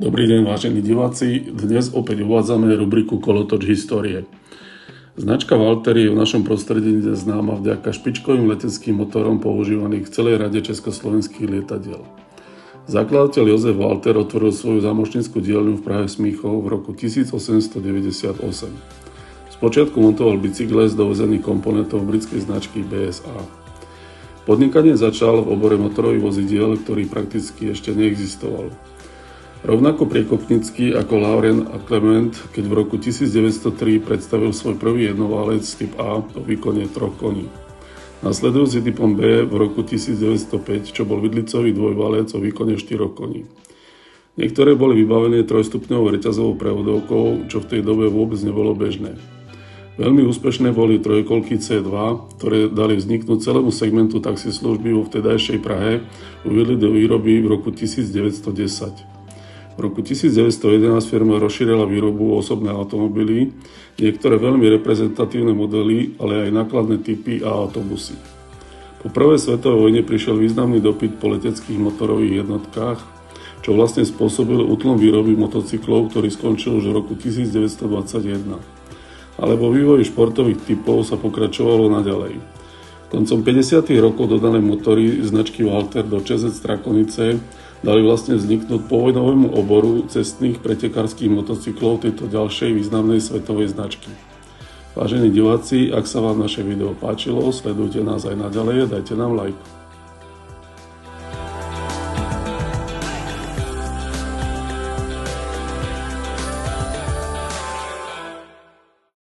Dobrý deň, vážení diváci. Dnes opäť uvádzame rubriku Kolotoč histórie. Značka Walter je v našom prostredí známa vďaka špičkovým leteckým motorom používaných v celej rade československých lietadiel. Zakladateľ Jozef Walter otvoril svoju zámošnickú dielňu v Prahe Smíchov v roku 1898. Spočiatku montoval bicykle z dovezených komponentov britskej značky BSA. Podnikanie začal v obore motorových vozidiel, ktorý prakticky ešte neexistoval. Rovnako priekopnícky ako Laurent a Clement, keď v roku 1903 predstavil svoj prvý jednoválec typ A o výkone 3 koní. Nasledujúci typom B v roku 1905, čo bol vidlicový dvojvalec o výkone 4 koní. Niektoré boli vybavené trojstupňovou reťazovou prevodovkou, čo v tej dobe vôbec nebolo bežné. Veľmi úspešné boli trojkolky C2, ktoré dali vzniknúť celému segmentu taxislužby vo vtedajšej Prahe, uviedli do výroby v roku 1910. V roku 1911 firma rozšírila výrobu osobné automobily, niektoré veľmi reprezentatívne modely, ale aj nákladné typy a autobusy. Po prvej svetovej vojne prišiel významný dopyt po leteckých motorových jednotkách, čo vlastne spôsobil útlom výroby motocyklov, ktorý skončil už v roku 1921. Ale vo vývoji športových typov sa pokračovalo naďalej. Koncom 50. rokov dodané motory značky Walter do ČZ Strakonice dali vlastne vzniknúť povojnovému oboru cestných pretekárskych motocyklov tejto ďalšej významnej svetovej značky. Vážení diváci, ak sa vám naše video páčilo, sledujte nás aj naďalej a dajte nám like.